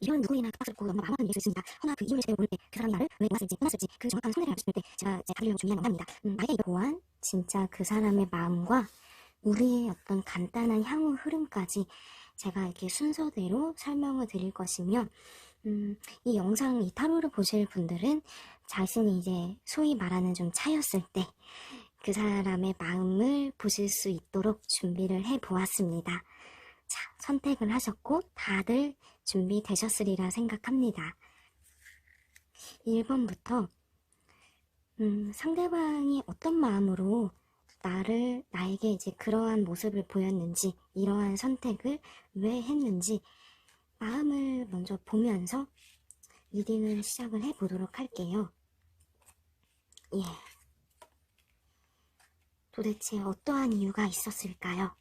이런 누구에나 갑작스럽고 너무 아무런 일일 수 있습니다. 허나 그 이유를 제대로 모를 때 그 사람이 나를 왜 떠났을지 떠났을지 그 정확한 선례를 알고 싶을 때 제가 이제 답을 준비한 영상입니다. 나에게 또한 진짜 그 사람의 마음과 우리의 어떤 간단한 향후 흐름까지 제가 이렇게 순서대로 설명을 드릴 것이며 이 영상, 이 타로를 보실 분들은 자신이 이제 소위 말하는 좀 차였을 때 그 사람의 마음을 보실 수 있도록 준비를 해 보았습니다. 자, 선택을 하셨고 다들 준비되셨으리라 생각합니다. 1번부터 상대방이 어떤 마음으로 나에게 이제 그러한 모습을 보였는지, 이러한 선택을 왜 했는지 마음을 먼저 보면서 리딩을 시작을 해보도록 할게요. 예. 도대체 어떠한 이유가 있었을까요?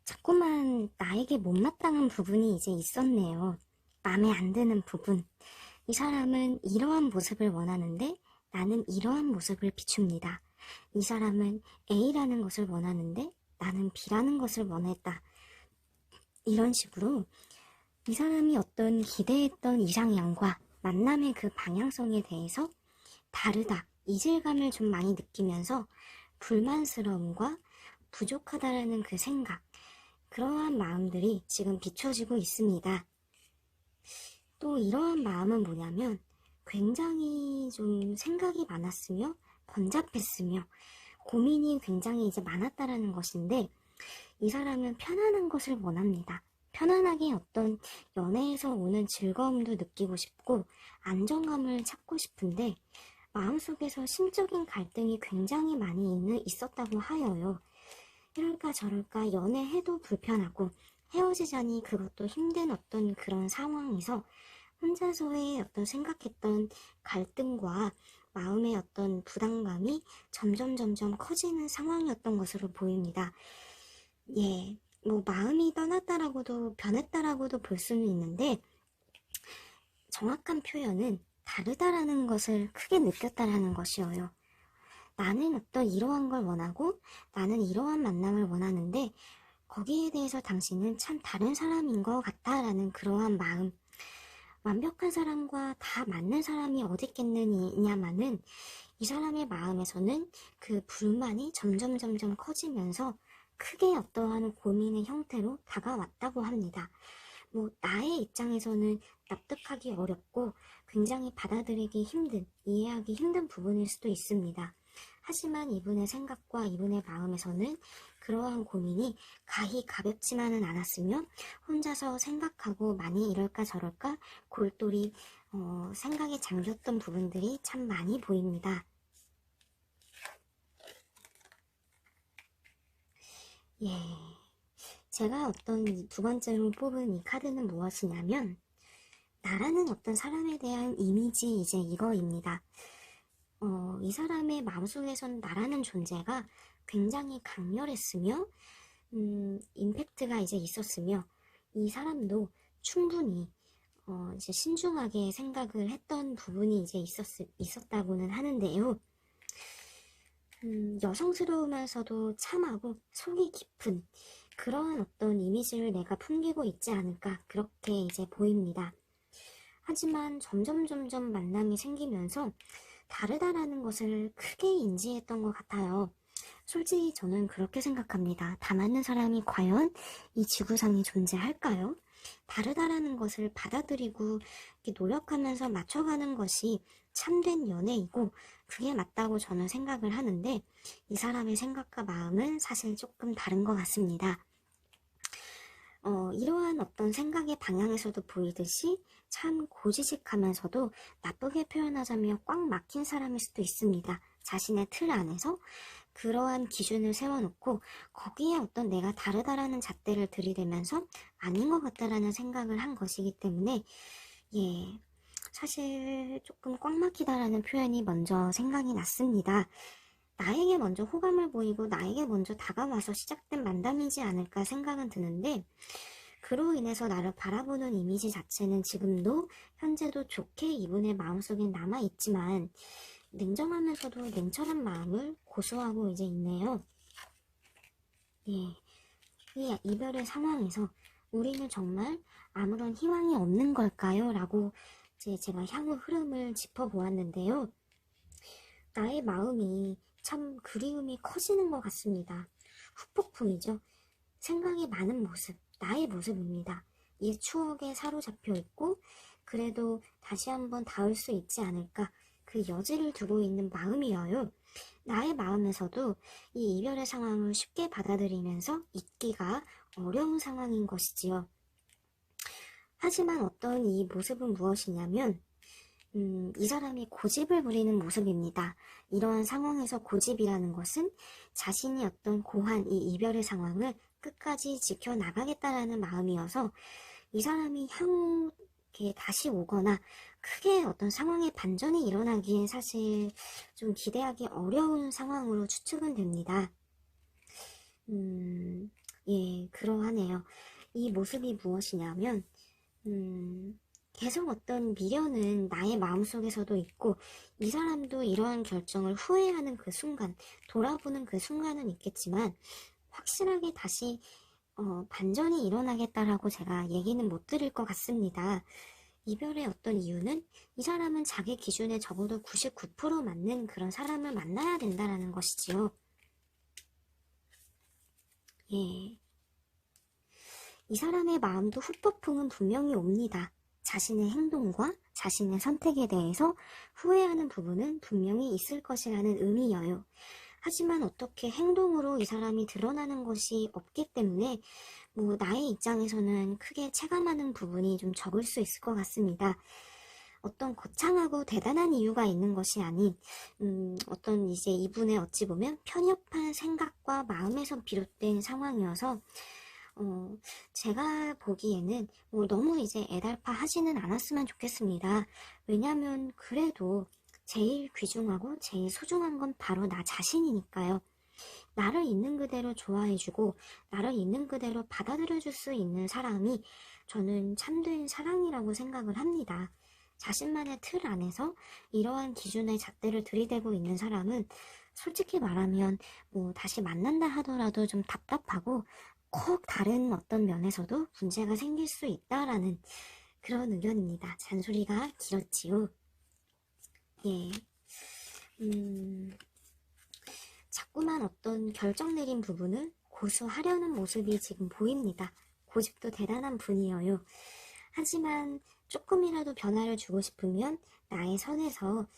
자꾸만 나에게 못마땅한 부분이 이제 있었네요. 마음에 안 드는 부분. 이 사람은 이러한 모습을 원하는데 나는 이러한 모습을 비춥니다. 이 사람은 A라는 것을 원하는데 나는 B라는 것을 원했다. 이런 식으로 이 사람이 어떤 기대했던 이상향과 만남의 그 방향성에 대해서 다르다, 이질감을 좀 많이 느끼면서 불만스러움과 부족하다라는 그 생각, 그러한 마음들이 지금 비춰지고 있습니다. 또 이러한 마음은 뭐냐면 굉장히 좀 생각이 많았으며 번잡했으며 고민이 굉장히 이제 많았다라는 것인데 이 사람은 편안한 것을 원합니다. 편안하게 어떤 연애에서 오는 즐거움도 느끼고 싶고 안정감을 찾고 싶은데 마음속에서 심적인 갈등이 굉장히 많이 있었다고 하여요. 이럴까 저럴까 연애해도 불편하고 헤어지자니 그것도 힘든 어떤 그런 상황에서 혼자서의 어떤 생각했던 갈등과 마음의 어떤 부담감이 점점 커지는 상황이었던 것으로 보입니다. 예, 뭐 마음이 떠났다라고도 변했다라고도 볼 수는 있는데 정확한 표현은 다르다라는 것을 크게 느꼈다라는 것이어요. 나는 어떤 이러한 걸 원하고 나는 이러한 만남을 원하는데 거기에 대해서 당신은 참 다른 사람인 것 같다라는 그러한 마음. 완벽한 사람과 다 맞는 사람이 어디 있겠느냐마는 이 사람의 마음에서는 그 불만이 점점 커지면서 크게 어떠한 고민의 형태로 다가왔다고 합니다. 뭐 나의 입장에서는 납득하기 어렵고 굉장히 받아들이기 힘든, 이해하기 힘든 부분일 수도 있습니다. 하지만 이분의 생각과 이분의 마음에서는 그러한 고민이 가히 가볍지만은 않았으며 혼자서 생각하고 많이 이럴까 저럴까 골똘히 생각에 잠겼던 부분들이 참 많이 보입니다. 예, 제가 어떤 두 번째로 뽑은 이 카드는 무엇이냐면 나라는 어떤 사람에 대한 이미지 이제 이거입니다. 이 사람의 마음속에선 나라는 존재가 굉장히 강렬했으며 임팩트가 이제 있었으며 이 사람도 충분히 이제 신중하게 생각을 했던 부분이 이제 있었다고는 하는데요. 여성스러우면서도 참하고 속이 깊은 그러한 어떤 이미지를 내가 풍기고 있지 않을까 그렇게 이제 보입니다. 하지만 점점 만남이 생기면서 다르다라는 것을 크게 인지했던 것 같아요. 솔직히 저는 그렇게 생각합니다. 다 맞는 사람이 과연 이 지구상에 존재할까요? 다르다라는 것을 받아들이고 노력하면서 맞춰가는 것이 참된 연애이고 그게 맞다고 저는 생각을 하는데 이 사람의 생각과 마음은 사실 조금 다른 것 같습니다. 이러한 어떤 생각의 방향에서도 보이듯이 참 고지식하면서도 나쁘게 표현하자면 꽉 막힌 사람일 수도 있습니다. 자신의 틀 안에서 그러한 기준을 세워놓고 거기에 어떤 내가 다르다라는 잣대를 들이대면서 아닌 것 같다라는 생각을 한 것이기 때문에 예, 사실 조금 꽉 막히다라는 표현이 먼저 생각이 났습니다. 나에게 먼저 호감을 보이고 나에게 먼저 다가와서 시작된 만남이지 않을까 생각은 드는데 그로 인해서 나를 바라보는 이미지 자체는 지금도 현재도 좋게 이분의 마음속에 남아있지만 냉정하면서도 냉철한 마음을 고수하고 이제 있네요. 예, 이 이별의 상황에서 우리는 정말 아무런 희망이 없는 걸까요? 라고 제가 향후 흐름을 짚어보았는데요. 나의 마음이 참 그리움이 커지는 것 같습니다. 후폭풍이죠. 생각이 많은 모습, 나의 모습입니다. 이 추억에 사로잡혀 있고 그래도 다시 한번 닿을 수 있지 않을까, 그 여지를 두고 있는 마음이어요. 나의 마음에서도 이 이별의 상황을 쉽게 받아들이면서 잊기가 어려운 상황인 것이지요. 하지만 어떤 이 모습은 무엇이냐면 이 사람이 고집을 부리는 모습입니다. 이러한 상황에서 고집이라는 것은 자신이 어떤 고한 이 이별의 상황을 끝까지 지켜나가겠다라는 마음이어서 이 사람이 향후 이렇게 다시 오거나 크게 어떤 상황의 반전이 일어나기엔 사실 좀 기대하기 어려운 상황으로 추측은 됩니다. 예, 그러하네요. 이 모습이 무엇이냐면 계속 어떤 미련은 나의 마음속에서도 있고 이 사람도 이러한 결정을 후회하는 그 순간, 돌아보는 그 순간은 있겠지만 확실하게 다시 반전이 일어나겠다라고 제가 얘기는 못 드릴 것 같습니다. 이별의 어떤 이유는 이 사람은 자기 기준에 적어도 99% 맞는 그런 사람을 만나야 된다라는 것이지요. 예. 이 사람의 마음도 후폭풍은 분명히 옵니다. 자신의 행동과 자신의 선택에 대해서 후회하는 부분은 분명히 있을 것이라는 의미여요. 하지만 어떻게 행동으로 이 사람이 드러나는 것이 없기 때문에 나의 입장에서는 크게 체감하는 부분이 좀 적을 수 있을 것 같습니다. 어떤 거창하고 대단한 이유가 있는 것이 아닌 어떤 이제 이분의 어찌 보면 편협한 생각과 마음에서 비롯된 상황이어서 제가 보기에는 너무 이제 애달파 하지는 않았으면 좋겠습니다. 왜냐면 그래도 제일 귀중하고 제일 소중한 건 바로 나 자신이니까요. 나를 있는 그대로 좋아해주고 나를 있는 그대로 받아들여줄 수 있는 사람이 저는 참된 사랑이라고 생각을 합니다. 자신만의 틀 안에서 이러한 기준의 잣대를 들이대고 있는 사람은 솔직히 말하면 다시 만난다 하더라도 좀 답답하고 꼭 다른 어떤 면에서도 문제가 생길 수 있다라는 그런 의견입니다. 잔소리가 길었지요. 예. 자꾸만 어떤 결정 내린 부분을 고수하려는 모습이 지금 보입니다. 고집도 대단한 분이에요. 하지만 조금이라도 변화를 주고 싶으면 나의 선에서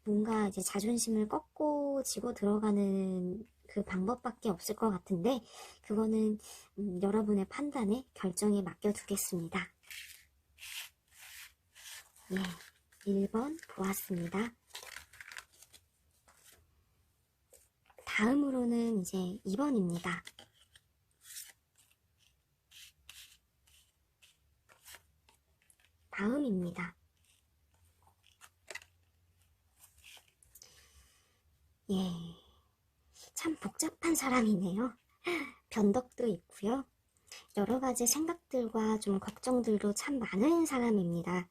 뭔가 이제 자존심을 꺾고 지고 들어가는 그 방법밖에 없을 것 같은데 그거는 여러분의 판단에 결정에 맡겨두겠습니다. 예, 1번 보았습니다. 다음으로는 이제 2번입니다. 다음입니다. 예, 참 복잡한 사람이네요. 변덕도 있고요. 여러 가지 생각들과 좀 걱정들도 참 많은 사람입니다.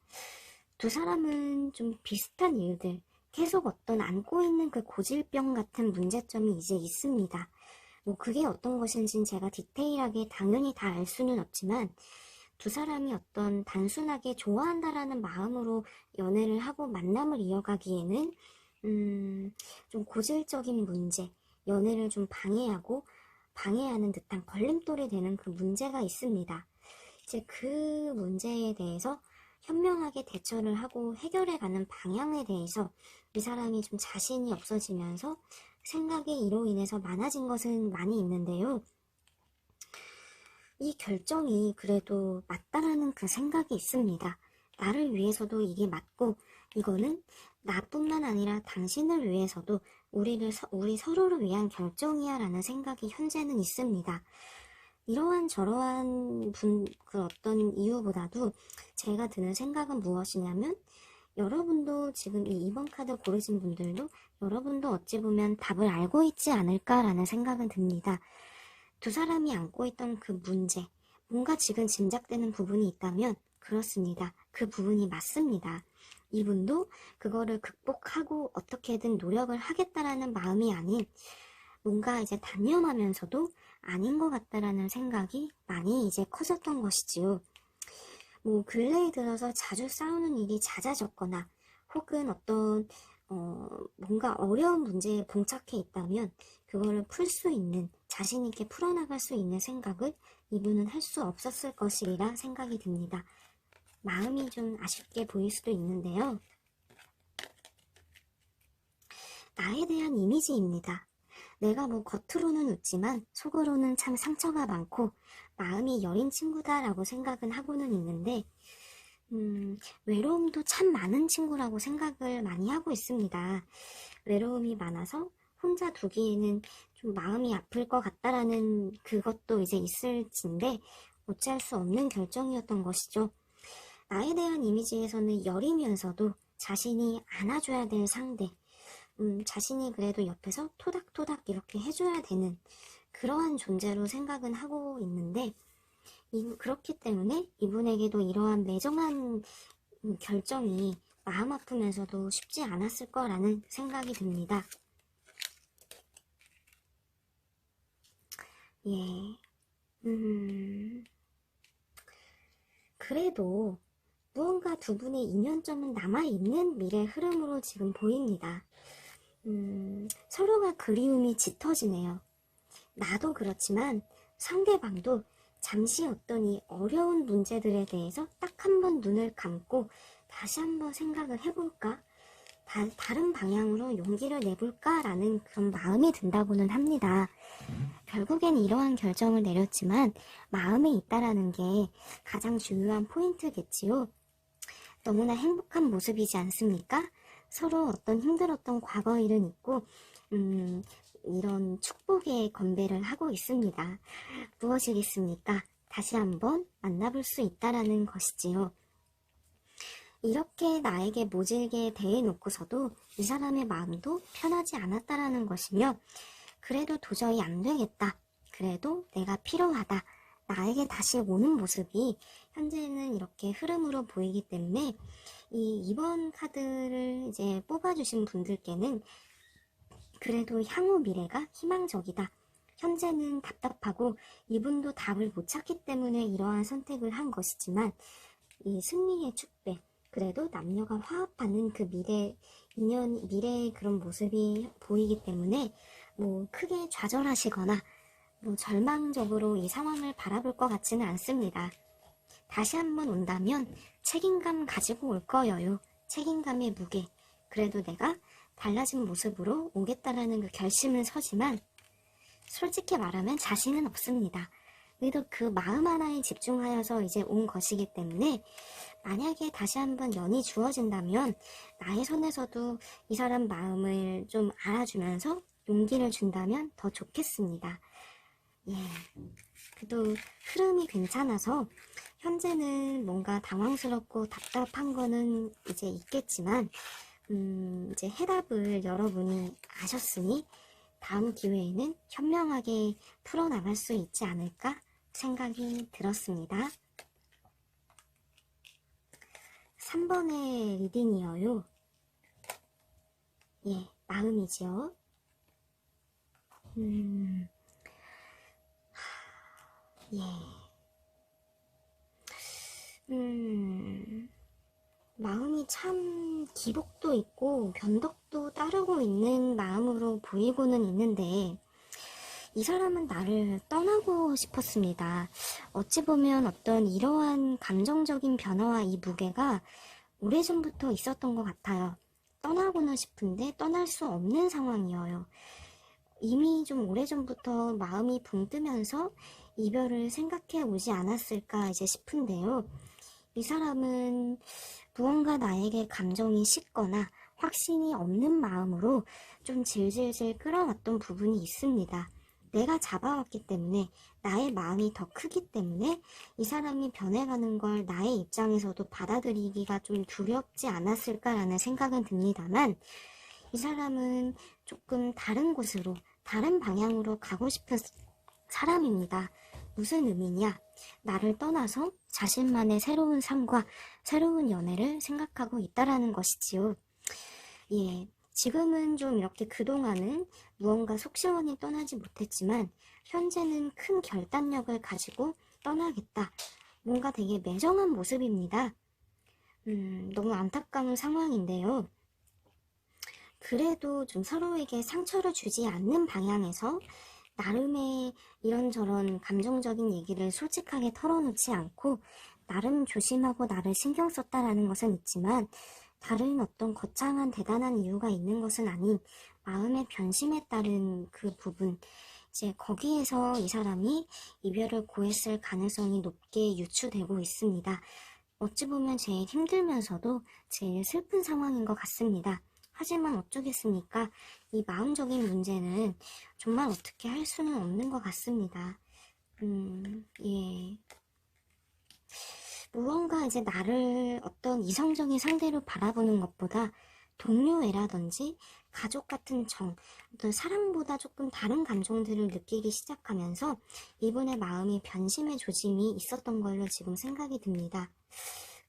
두 사람은 좀 비슷한 일들, 계속 어떤 안고 있는 그 고질병 같은 문제점이 이제 있습니다. 그게 어떤 것인지는 제가 디테일하게 당연히 다 알 수는 없지만 두 사람이 어떤 단순하게 좋아한다라는 마음으로 연애를 하고 만남을 이어가기에는 좀 고질적인 문제, 연애를 좀 방해하는 듯한 걸림돌이 되는 그 문제가 있습니다. 이제 그 문제에 대해서 현명하게 대처를 하고 해결해가는 방향에 대해서 이 사람이 좀 자신이 없어지면서 생각에 이로 인해서 많아진 것은 많이 있는데요. 이 결정이 그래도 맞다라는 그 생각이 있습니다. 나를 위해서도 이게 맞고 이거는 나뿐만 아니라 당신을 위해서도 우리 서로를 위한 결정이야 라는 생각이 현재는 있습니다. 이러한 저러한 그 어떤 이유보다도 제가 드는 생각은 무엇이냐면 여러분도 지금 이 2번 카드 고르신 분들도 여러분도 어찌 보면 답을 알고 있지 않을까라는 생각은 듭니다. 두 사람이 안고 있던 그 문제, 뭔가 지금 짐작되는 부분이 있다면 그렇습니다. 그 부분이 맞습니다. 이분도 그거를 극복하고 어떻게든 노력을 하겠다라는 마음이 아닌 뭔가 이제 단념하면서도 아닌 것 같다라는 생각이 많이 이제 커졌던 것이지요. 뭐 근래에 들어서 자주 싸우는 일이 잦아졌거나 혹은 어떤 뭔가 어려운 문제에 봉착해 있다면 그거를 풀 수 있는, 자신 있게 풀어나갈 수 있는 생각을 이분은 할 수 없었을 것이라 생각이 듭니다. 마음이 좀 아쉽게 보일 수도 있는데요. 나에 대한 이미지입니다. 내가 뭐 겉으로는 웃지만 속으로는 참 상처가 많고 마음이 여린 친구다라고 생각은 하고는 있는데 외로움도 참 많은 친구라고 생각을 많이 하고 있습니다. 외로움이 많아서 혼자 두기에는 좀 마음이 아플 것 같다라는 그것도 이제 있을진데 어찌할 수 없는 결정이었던 것이죠. 나에 대한 이미지에서는 여리면서도 자신이 안아줘야 될 상대, 자신이 그래도 옆에서 토닥토닥 이렇게 해줘야 되는 그러한 존재로 생각은 하고 있는데 그렇기 때문에 이분에게도 이러한 매정한 결정이 마음 아프면서도 쉽지 않았을 거라는 생각이 듭니다. 예, 그래도 무언가 두 분의 인연점은 남아있는 미래 흐름으로 지금 보입니다. 서로가 그리움이 짙어지네요. 나도 그렇지만 상대방도 잠시 어떤 이 어려운 문제들에 대해서 딱 한 번 눈을 감고 다시 한번 생각을 해볼까? 다른 방향으로 용기를 내볼까라는 그런 마음이 든다고는 합니다. 결국엔 이러한 결정을 내렸지만 마음에 있다라는 게 가장 중요한 포인트겠지요. 너무나 행복한 모습이지 않습니까? 서로 어떤 힘들었던 과거 일은 있고 이런 축복의 건배를 하고 있습니다. 무엇이겠습니까? 다시 한번 만나볼 수 있다라는 것이지요. 이렇게 나에게 모질게 대해놓고서도 이 사람의 마음도 편하지 않았다라는 것이며 그래도 도저히 안 되겠다. 그래도 내가 필요하다. 나에게 다시 오는 모습이 현재는 이렇게 흐름으로 보이기 때문에 이번 카드를 이제 뽑아주신 분들께는 그래도 향후 미래가 희망적이다. 현재는 답답하고 이분도 답을 못 찾기 때문에 이러한 선택을 한 것이지만 이 승리의 축배, 그래도 남녀가 화합하는 그 미래의 그런 모습이 보이기 때문에 뭐 크게 좌절하시거나 뭐 절망적으로 이 상황을 바라볼 것 같지는 않습니다. 다시 한번 온다면 책임감 가지고 올 거예요. 책임감의 무게. 그래도 내가 달라진 모습으로 오겠다라는 그 결심은 서지만 솔직히 말하면 자신은 없습니다. 그래도 그 마음 하나에 집중하여서 이제 온 것이기 때문에 만약에 다시 한번 연이 주어진다면 나의 손에서도 이 사람 마음을 좀 알아주면서 용기를 준다면 더 좋겠습니다. 예, 그래도 흐름이 괜찮아서 현재는 뭔가 당황스럽고 답답한 거는 이제 있겠지만 이제 해답을 여러분이 아셨으니 다음 기회에는 현명하게 풀어나갈 수 있지 않을까 생각이 들었습니다. 3번의 리딩이에요. 예, 마음이지요. 예. 마음이 참 기복도 있고 변덕도 따르고 있는 마음으로 보이고는 있는데 이 사람은 나를 떠나고 싶었습니다. 어찌 보면 어떤 이러한 감정적인 변화와 이 무게가 오래전부터 있었던 것 같아요. 떠나고는 싶은데 떠날 수 없는 상황이어요. 이미 좀 오래전부터 마음이 붕 뜨면서 이별을 생각해 오지 않았을까 이제 싶은데요. 이 사람은 무언가 나에게 감정이 식거나 확신이 없는 마음으로 좀 질질질 끌어왔던 부분이 있습니다. 내가 잡아왔기 때문에 나의 마음이 더 크기 때문에 이 사람이 변해가는 걸 나의 입장에서도 받아들이기가 좀 두렵지 않았을까라는 생각은 듭니다만 이 사람은 조금 다른 곳으로 다른 방향으로 가고 싶은 사람입니다. 무슨 의미냐? 나를 떠나서 자신만의 새로운 삶과 새로운 연애를 생각하고 있다라는 것이지요. 예, 지금은 좀 이렇게 그동안은 무언가 속 시원히 떠나지 못했지만 현재는 큰 결단력을 가지고 떠나겠다. 뭔가 되게 매정한 모습입니다. 너무 안타까운 상황인데요. 그래도 좀 서로에게 상처를 주지 않는 방향에서 나름의 이런저런 감정적인 얘기를 솔직하게 털어놓지 않고 나름 조심하고 나를 신경 썼다라는 것은 있지만 다른 어떤 거창한 대단한 이유가 있는 것은 아닌 마음의 변심에 따른 그 부분, 이제 거기에서 이 사람이 이별을 고했을 가능성이 높게 유추되고 있습니다. 어찌 보면 제일 힘들면서도 제일 슬픈 상황인 것 같습니다. 하지만 어쩌겠습니까? 이 마음적인 문제는 정말 어떻게 할 수는 없는 것 같습니다. 예. 무언가 이제 나를 어떤 이성적인 상대로 바라보는 것보다 동료애라든지 가족 같은 정, 어떤 사랑보다 조금 다른 감정들을 느끼기 시작하면서 이분의 마음이 변심의 조짐이 있었던 걸로 지금 생각이 듭니다.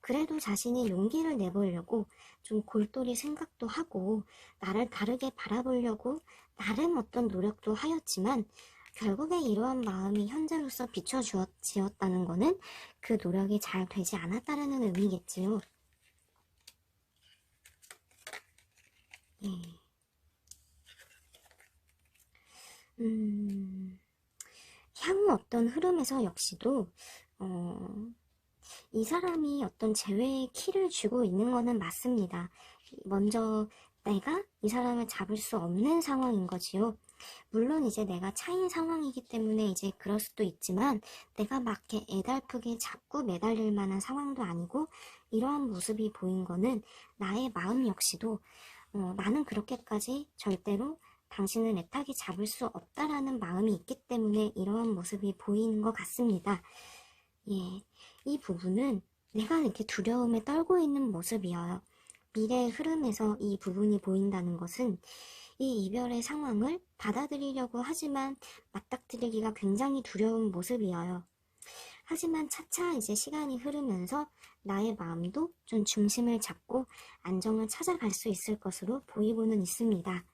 그래도 자신이 용기를 내보려고 좀 골똘히 생각도 하고 나를 다르게 바라보려고 나름 어떤 노력도 하였지만 결국에 이러한 마음이 현재로서 비춰지었다는 것은 그 노력이 잘 되지 않았다는 의미겠지요. 예. 향후 어떤 흐름에서 역시도 이 사람이 어떤 재회의 키를 쥐고 있는 것은 맞습니다. 먼저 내가 이 사람을 잡을 수 없는 상황인 거지요. 물론 이제 내가 차인 상황이기 때문에 이제 그럴 수도 있지만 내가 막 이렇게 애달프게 잡고 매달릴 만한 상황도 아니고 이러한 모습이 보인 거는 나의 마음 역시도 나는 그렇게까지 절대로 당신을 애타게 잡을 수 없다라는 마음이 있기 때문에 이러한 모습이 보이는 것 같습니다. 예, 이 부분은 내가 이렇게 두려움에 떨고 있는 모습이어요. 미래의 흐름에서 이 부분이 보인다는 것은 이 이별의 상황을 받아들이려고 하지만 맞닥뜨리기가 굉장히 두려운 모습이어요. 하지만 차차 이제 시간이 흐르면서 나의 마음도 좀 중심을 잡고 안정을 찾아갈 수 있을 것으로 보이고는 있습니다.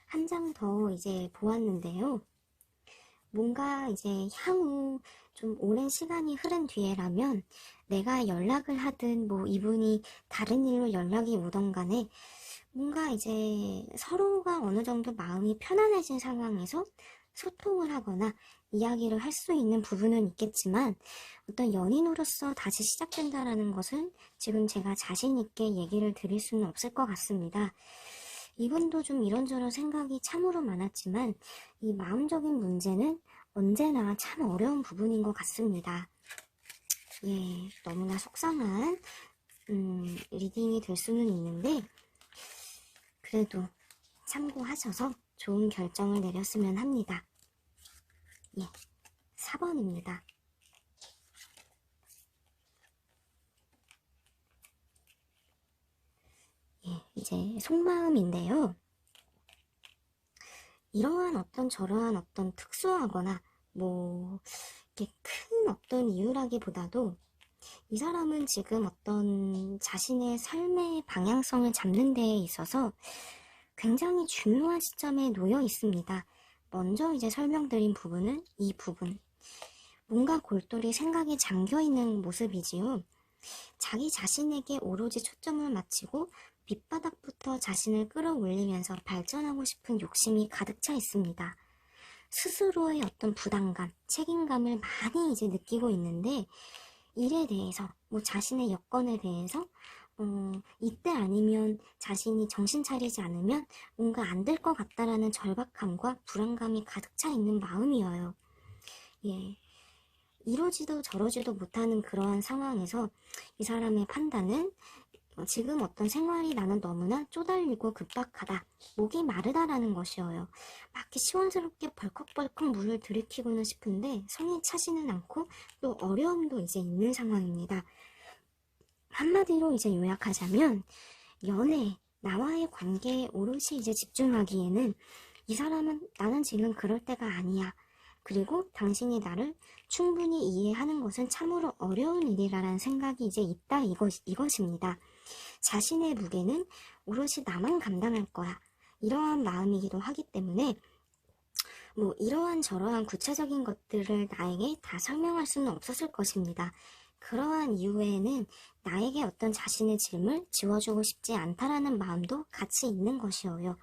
한 장 더 이제 보았는데요. 뭔가 이제 향후 좀 오랜 시간이 흐른 뒤에라면 내가 연락을 하든 뭐 이분이 다른 일로 연락이 오던 간에 뭔가 이제 서로가 어느 정도 마음이 편안해진 상황에서 소통을 하거나 이야기를 할 수 있는 부분은 있겠지만 어떤 연인으로서 다시 시작된다라는 것은 지금 제가 자신 있게 얘기를 드릴 수는 없을 것 같습니다. 이분도 좀 이런저런 생각이 참으로 많았지만 이 마음적인 문제는 언제나 참 어려운 부분인 것 같습니다. 예, 너무나 속상한 리딩이 될 수는 있는데 그래도 참고하셔서 좋은 결정을 내렸으면 합니다. 예, 4번입니다. 예, 이제 속마음인데요. 이러한 어떤 저러한 어떤 특수하거나 뭐 이렇게 큰 어떤 이유라기보다도 이 사람은 지금 어떤 자신의 삶의 방향성을 잡는 데에 있어서 굉장히 중요한 시점에 놓여 있습니다. 먼저 이제 설명드린 부분은 이 부분. 뭔가 골똘히 생각에 잠겨있는 모습이지요. 자기 자신에게 오로지 초점을 맞추고 밑바닥부터 자신을 끌어올리면서 발전하고 싶은 욕심이 가득 차 있습니다. 스스로의 어떤 부담감, 책임감을 많이 이제 느끼고 있는데 일에 대해서, 뭐 자신의 여건에 대해서 이때 아니면 자신이 정신 차리지 않으면 뭔가 안 될 것 같다라는 절박함과 불안감이 가득 차 있는 마음이어요. 예. 이러지도 저러지도 못하는 그러한 상황에서 이 사람의 판단은 지금 어떤 생활이 나는 너무나 쪼달리고 급박하다, 목이 마르다라는 것이어요. 막 이렇게 시원스럽게 벌컥벌컥 물을 들이키고는 싶은데 성이 차지는 않고 또 어려움도 이제 있는 상황입니다. 한마디로 이제 요약하자면 연애, 나와의 관계에 오롯이 이제 집중하기에는 이 사람은 나는 지금 그럴 때가 아니야. 그리고 당신이 나를 충분히 이해하는 것은 참으로 어려운 일이라는 생각이 이제 있다 이것입니다. 자신의 무게는 오롯이 나만 감당할 거야. 이러한 마음이기도 하기 때문에 뭐 이러한 저러한 구체적인 것들을 나에게 다 설명할 수는 없었을 것입니다. 그러한 이유에는 나에게 어떤 자신의 짐을 지워주고 싶지 않다라는 마음도 같이 있는 것이어요.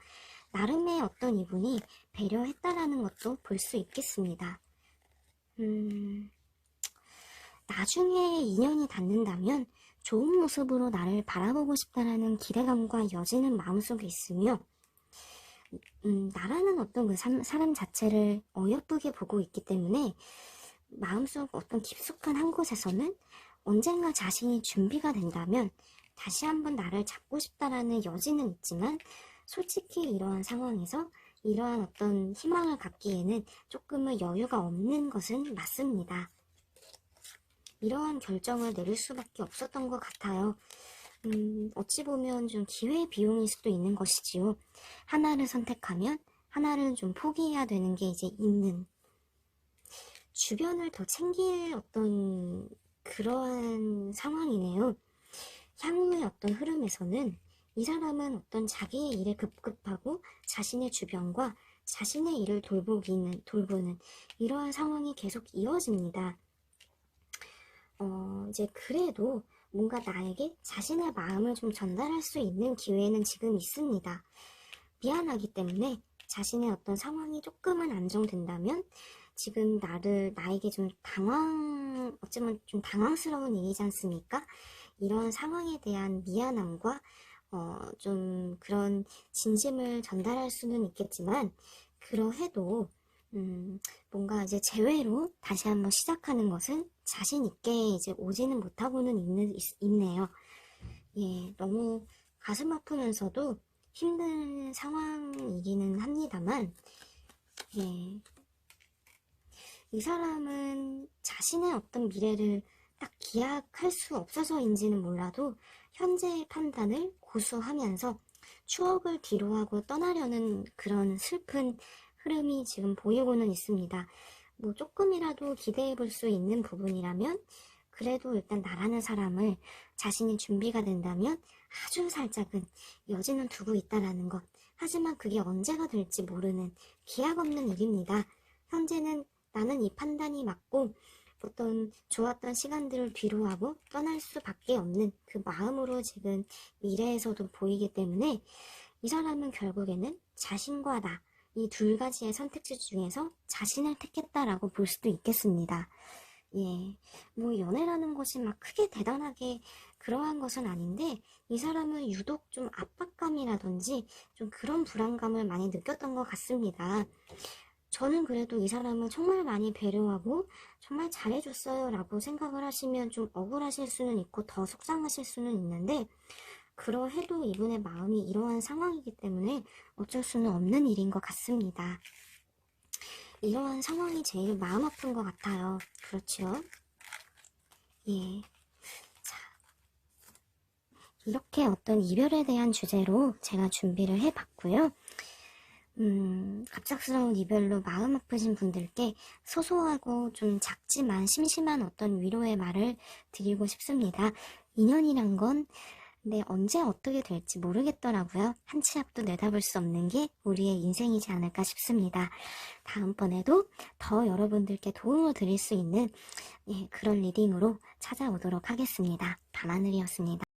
나름의 어떤 이분이 배려했다라는 것도 볼 수 있겠습니다. 나중에 인연이 닿는다면 좋은 모습으로 나를 바라보고 싶다라는 기대감과 여지는 마음속에 있으며 나라는 어떤 그 사람 자체를 어여쁘게 보고 있기 때문에 마음속 어떤 깊숙한 한 곳에서는 언젠가 자신이 준비가 된다면 다시 한번 나를 잡고 싶다라는 여지는 있지만 솔직히 이러한 상황에서 이러한 어떤 희망을 갖기에는 조금은 여유가 없는 것은 맞습니다. 이러한 결정을 내릴 수밖에 없었던 것 같아요. 어찌 보면 좀 기회 비용일 수도 있는 것이지요. 하나를 선택하면 하나를 좀 포기해야 되는 게 이제 있는. 주변을 더 챙길 어떤 그러한 상황이네요. 향후의 어떤 흐름에서는 이 사람은 어떤 자기의 일에 급급하고 자신의 주변과 자신의 일을 돌보는 이러한 상황이 계속 이어집니다. 이제 그래도 뭔가 나에게 자신의 마음을 좀 전달할 수 있는 기회는 지금 있습니다. 미안하기 때문에 자신의 어떤 상황이 조금은 안정된다면 지금 나에게 좀 어쩌면 좀 당황스러운 일이지 않습니까? 이런 상황에 대한 미안함과 좀 그런 진심을 전달할 수는 있겠지만 그러해도 뭔가 이제 재회로 다시 한번 시작하는 것은 자신 있게 이제 오지는 못하고는 있네요. 예, 너무 가슴 아프면서도 힘든 상황이기는 합니다만, 예, 이 사람은 자신의 어떤 미래를 딱 기약할 수 없어서인지는 몰라도 현재의 판단을 고수하면서 추억을 뒤로하고 떠나려는 그런 슬픈 흐름이 지금 보이고는 있습니다. 뭐 조금이라도 기대해 볼 수 있는 부분이라면 그래도 일단 나라는 사람을 자신이 준비가 된다면 아주 살짝은 여지는 두고 있다라는 것. 하지만 그게 언제가 될지 모르는 기약 없는 일입니다. 현재는 나는 이 판단이 맞고 어떤 좋았던 시간들을 뒤로하고 떠날 수밖에 없는 그 마음으로 지금 미래에서도 보이기 때문에 이 사람은 결국에는 자신과 나 이 두 가지의 선택지 중에서 자신을 택했다라고 볼 수도 있겠습니다. 예, 뭐 연애라는 것이 막 크게 대단하게 그러한 것은 아닌데 이 사람은 유독 좀 압박감이라든지 좀 그런 불안감을 많이 느꼈던 것 같습니다. 저는 그래도 이 사람을 정말 많이 배려하고 정말 잘해줬어요 라고 생각을 하시면 좀 억울하실 수는 있고 더 속상하실 수는 있는데 그러해도 이분의 마음이 이러한 상황이기 때문에 어쩔 수는 없는 일인 것 같습니다. 이러한 상황이 제일 마음 아픈 것 같아요. 그렇죠? 예. 자, 이렇게 어떤 이별에 대한 주제로 제가 준비를 해봤고요. 갑작스러운 이별로 마음 아프신 분들께 소소하고 좀 작지만 심심한 어떤 위로의 말을 드리고 싶습니다. 인연이란 건 언제 어떻게 될지 모르겠더라고요. 한 치 앞도 내다볼 수 없는 게 우리의 인생이지 않을까 싶습니다. 다음번에도 더 여러분들께 도움을 드릴 수 있는 그런 리딩으로 찾아오도록 하겠습니다. 밤하늘이었습니다.